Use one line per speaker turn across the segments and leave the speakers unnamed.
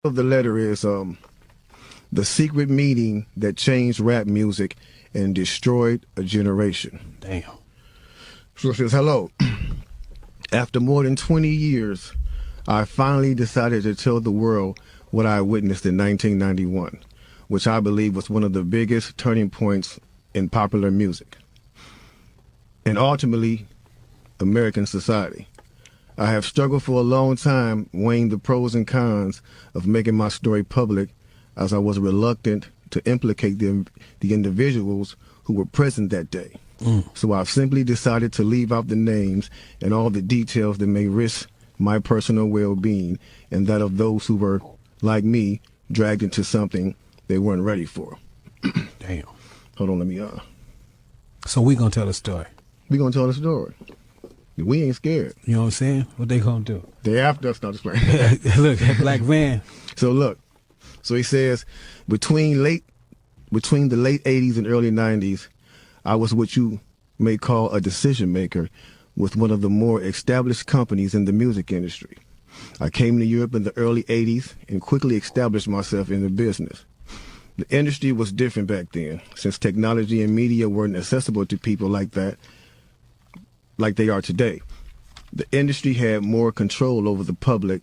Of the letter is the secret meeting that changed rap music and destroyed a generation.
Damn.
So it says, hello. After more than 20 years, I finally decided to tell the world what I witnessed in 1991, which I believe was one of the biggest turning points in popular music and ultimately American society. I have struggled for a long time weighing the pros and cons of making my story public, as I was reluctant to implicate the individuals who were present that day. So I've simply decided to leave out the names and all the details that may risk my personal well-being and that of those who were, like me, dragged into something they weren't ready for.
Damn.
Hold on, let me
So we gonna tell the story.
We gonna tell the story. We ain't scared.
You know what I'm saying? What they gonna do?
They after us, not just playing.
Look, that black van.
So look, so he says, between the late 80s and early 90s, I was what you may call a decision maker with one of the more established companies in the music industry. I came to Europe in the early 80s and quickly established myself in the business. The industry was different back then, since technology and media weren't accessible to people like that, like they are today. The industry had more control over the public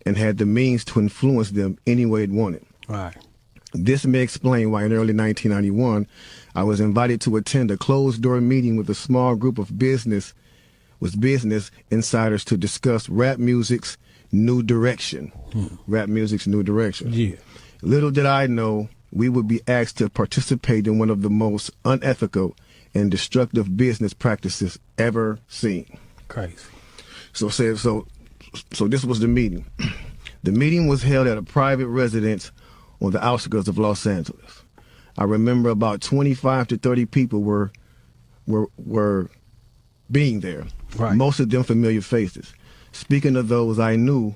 and had the means to influence them any way it wanted.
Right.
This may explain why in early 1991, I was invited to attend a closed-door meeting with a small group of business insiders to discuss rap music's new direction. Rap music's new direction.
Yeah.
Little did I know we would be asked to participate in one of the most unethical and destructive business practices ever seen.
Crazy.
So this was the meeting. The meeting was held at a private residence on the outskirts of Los Angeles. I remember about 25 to 30 people were being there.
Right.
Most of them familiar faces. Speaking of those I knew,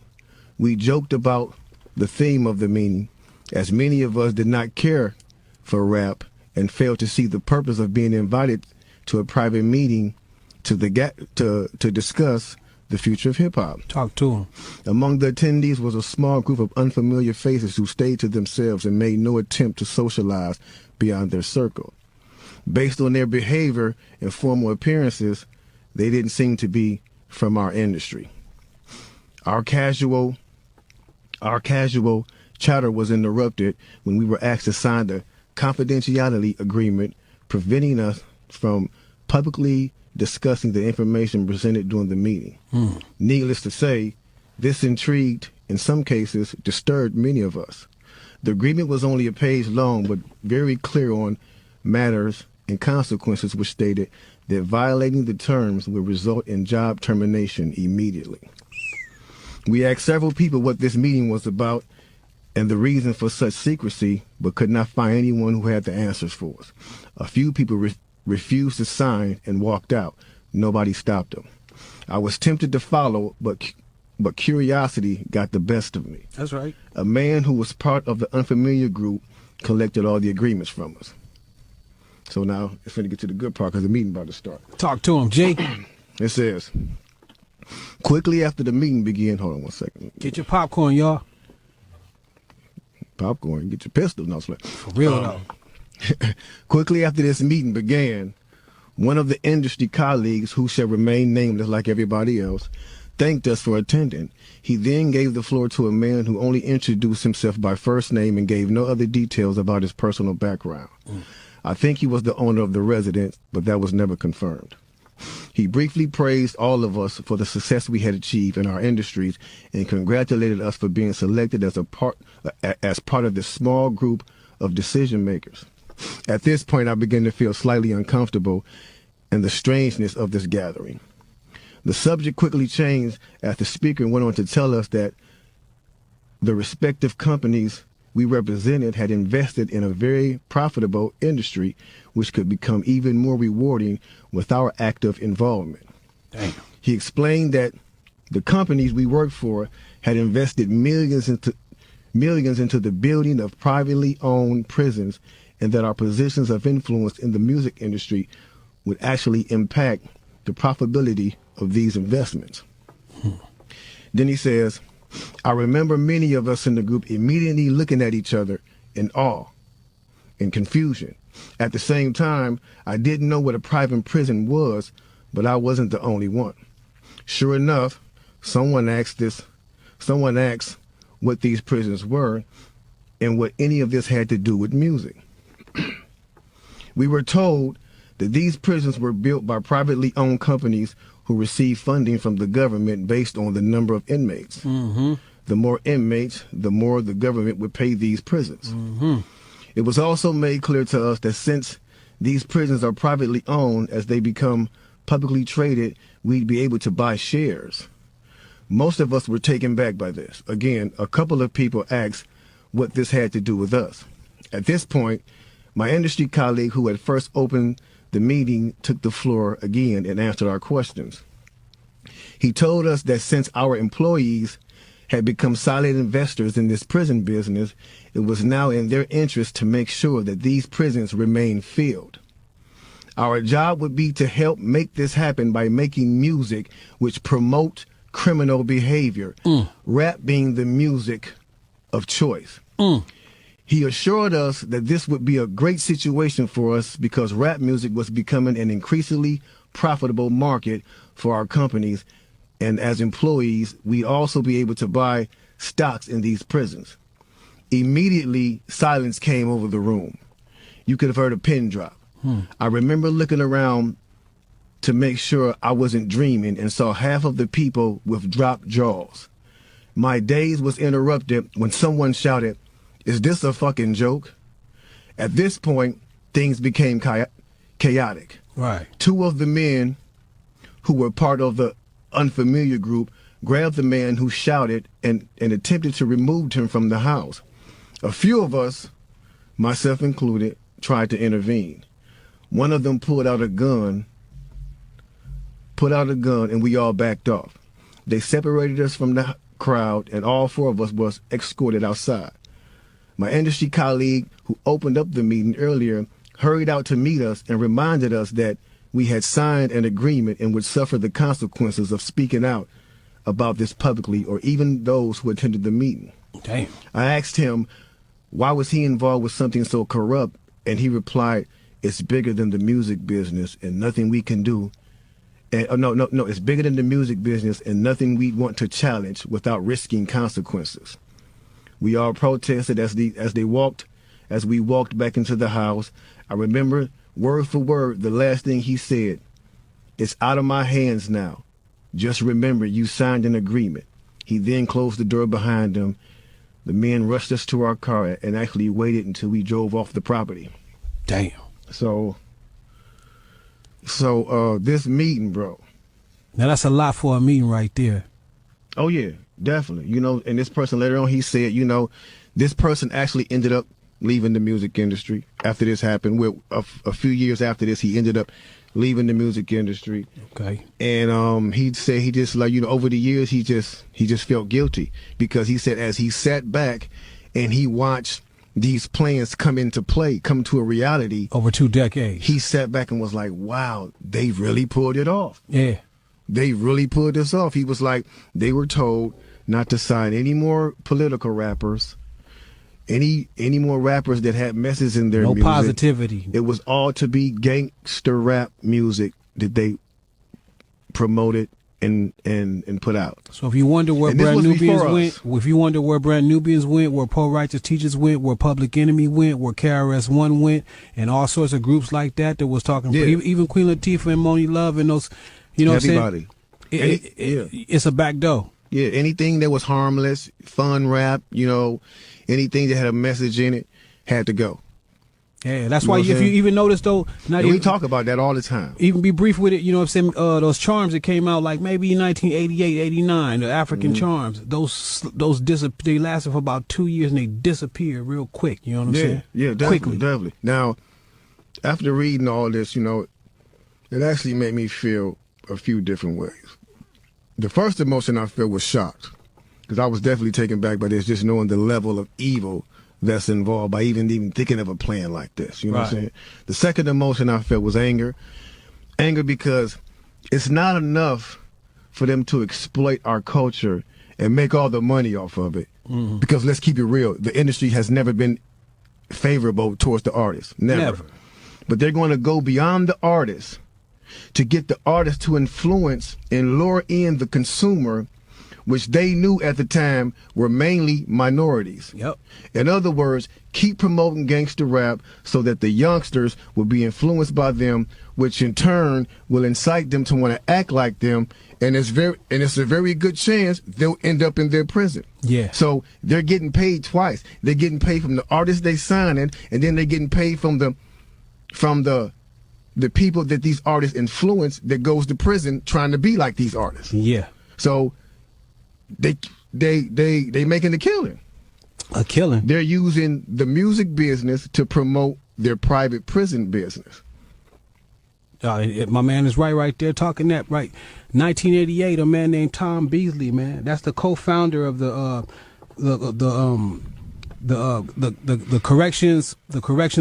we joked about the theme of the meeting, as many of us did not care for rap and failed to see the purpose of being invited to a private meeting to discuss the future of hip-hop.
Talk to him.
Among the attendees was a small group of unfamiliar faces who stayed to themselves and made no attempt to socialize beyond their circle. Based on their behavior and formal appearances, they didn't seem to be from our industry. Our casual chatter was interrupted when we were asked to sign a confidentiality agreement preventing us from publicly discussing the information presented during the meeting. Needless to say, this intrigued, in some cases, disturbed many of us. The agreement was only a page long, but very clear on matters and consequences, which stated that violating the terms would result in job termination immediately. We asked several people what this meeting was about and the reason for such secrecy, but could not find anyone who had the answers for us. A few people refused to sign and walked out. Nobody stopped them. I was tempted to follow, but curiosity got the best of me.
That's right.
A man who was part of the unfamiliar group collected all the agreements from us. So now it's going to get to the good part because the meeting about to start.
Talk to him, Jake.
It says, quickly after the meeting began, hold on one second.
Get your popcorn, y'all.
Popcorn, get your pistol. No,
for real though.
Quickly after this meeting began, one of the industry colleagues, who shall remain nameless like everybody else, thanked us for attending. He then gave the floor to a man who only introduced himself by first name and gave no other details about his personal background. I think he was the owner of the residence, but that was never confirmed. He briefly praised all of us for the success we had achieved in our industries and congratulated us for being selected as part of this small group of decision makers. At this point, I began to feel slightly uncomfortable in the strangeness of this gathering. The subject quickly changed as the speaker went on to tell us that the respective companies we represented had invested in a very profitable industry, which could become even more rewarding with our active involvement.
Damn.
He explained that the companies we worked for had invested millions into the building of privately owned prisons, and that our positions of influence in the music industry would actually impact the profitability of these investments. Then he says, I remember many of us in the group immediately looking at each other in awe and confusion. At the same time, I didn't know what a private prison was, but I wasn't the only one. Sure enough, someone asked what these prisons were and what any of this had to do with music. We were told that these prisons were built by privately owned companies who received funding from the government based on the number of inmates.
Mm-hmm.
The more inmates, the more the government would pay these prisons.
Mm-hmm.
It was also made clear to us that since these prisons are privately owned, as they become publicly traded, we'd be able to buy shares. Most of us were taken back by this. Again, a couple of people asked what this had to do with us. At this point, my industry colleague who had first opened the meeting took the floor again and answered our questions. He told us that since our employees had become silent investors in this prison business, it was now in their interest to make sure that these prisons remain filled. Our job would be to help make this happen by making music which promote criminal behavior, rap being the music of choice. He assured us that this would be a great situation for us because rap music was becoming an increasingly profitable market for our companies, and as employees, we'd also be able to buy stocks in these prisons. Immediately, silence came over the room. You could have heard a pin drop. I remember looking around to make sure I wasn't dreaming and saw half of the people with dropped jaws. My daze was interrupted when someone shouted, "Is this a fucking joke?" At this point, things became chaotic.
Right.
Two of the men who were part of the unfamiliar group grabbed the man who shouted and attempted to remove him from the house. A few of us, myself included, tried to intervene. One of them pulled out a gun, and we all backed off. They separated us from the crowd, and all four of us was escorted outside. My industry colleague who opened up the meeting earlier hurried out to meet us and reminded us that we had signed an agreement and would suffer the consequences of speaking out about this publicly, or even those who attended the meeting.
Damn.
I asked him, why was he involved with something so corrupt? And he replied, it's bigger than the music business and nothing we can do. And no, it's bigger than the music business and nothing we want to challenge without risking consequences. We all protested as we walked back into the house. I remember word for word the last thing he said. It's out of my hands now. Just remember you signed an agreement. He then closed the door behind him. The men rushed us to our car and actually waited until we drove off the property.
Damn.
So this meeting, bro.
Now that's a lot for a meeting right there.
Oh yeah, definitely. You know, and this person later on, he said, you know, this person actually ended up leaving the music industry after this happened. Well, a few years after this, he ended up leaving the music industry.
Okay.
And he said he just, like, you know, over the years he just felt guilty because he said as he sat back and he watched these plans come to a reality
Over 2 decades.
he sat back and was like, wow, they really pulled it off.
Yeah.
They really pulled this off. He was like, they were told not to sign any more political rappers, any more rappers that had messages in their
No
music.
positivity.
It was all to be gangster rap music that they promoted and put out.
So if you wonder where
And this
Brand
was
Nubians
before
went,
us.
if you wonder where Brand Nubians went, where Poor Righteous Teachers went, where Public Enemy went, where KRS-One went, and all sorts of groups like that was talking,
Yeah.
even Queen Latifah and Moni Love and those, you know
Everybody.
what I'm saying? It's a back door.
Yeah, anything that was harmless, fun rap, you know, anything that had a message in it had to go.
Yeah, that's
You know
why
what I'm
if you
saying?
even notice though, not
And we
even,
talk about that all the time.
even be brief with it, you know what I'm saying? Those charms that came out like maybe in 1988, 89, the African charms, those they lasted for about 2 years and they disappeared real quick. You know what I'm saying?
Yeah, definitely,
Quickly.
definitely. Now, after reading all this, you know, it actually made me feel a few different ways. The first emotion I felt was shocked, because I was definitely taken back by this, just knowing the level of evil that's involved by even thinking of a plan like this. You know what I'm
Right.
saying? The second emotion I felt was anger. Anger because it's not enough for them to exploit our culture and make all the money off of it. Because let's keep it real, the industry has never been favorable towards the artist. Never. But they're going to go beyond the artist to get the artist to influence and lure in the consumer, which they knew at the time were mainly minorities.
Yep.
In other words, keep promoting gangster rap so that the youngsters will be influenced by them, which in turn will incite them to want to act like them, and it's a very good chance they'll end up in their prison.
Yeah.
So they're getting paid twice. They're getting paid from the artists they signing, and then they're getting paid from the people that these artists influence that goes to prison trying to be like these artists.
Yeah.
So they making a killing.
A killing.
They're using the music business to promote their private prison business.
My man is right there talking that right. 1988, a man named Tom Beasley, man. That's the co-founder of the corrections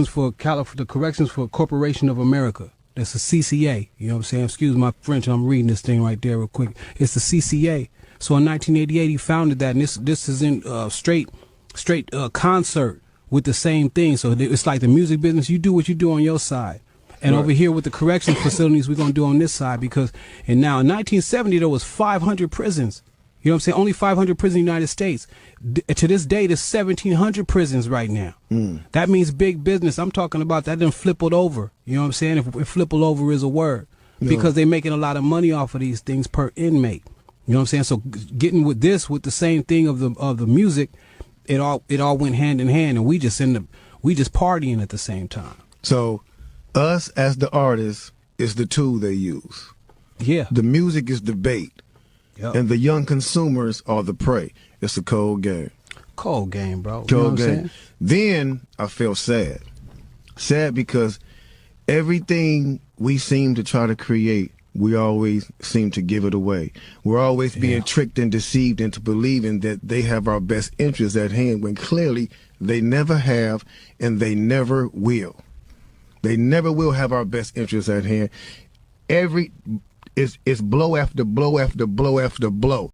for Corporation of America. That's the CCA. You know what I'm saying? Excuse my French. I'm reading this thing right there real quick. It's the CCA. So in 1988, he founded that, and this is in straight concert with the same thing. So it's like the music business. You do what you do on your side. And over here with the corrections facilities, we're going to do on this side, because in 1970, there was 500 prisons. You know what I'm saying? Only 500 prisons in the United States. To this day, there's 1,700 prisons right now. That means big business. I'm talking about that done flippled over. You know what I'm saying? If flippled over is a word. Because they're making a lot of money off of these things per inmate. You know what I'm saying? So getting with the same thing of the music, it all went hand in hand, and we just partying at the same time.
So us as the artists is the tool they use.
Yeah.
The music is the bait. Yep. And the young consumers are the prey. It's a cold game.
Cold game, bro.
Cold game. Then I felt sad. Sad because everything we seem to try to create, we always seem to give it away. We're always being tricked and deceived into believing that they have our best interests at hand, when clearly they never have, and they never will. They never will have our best interests at hand. It's blow after blow after blow after blow.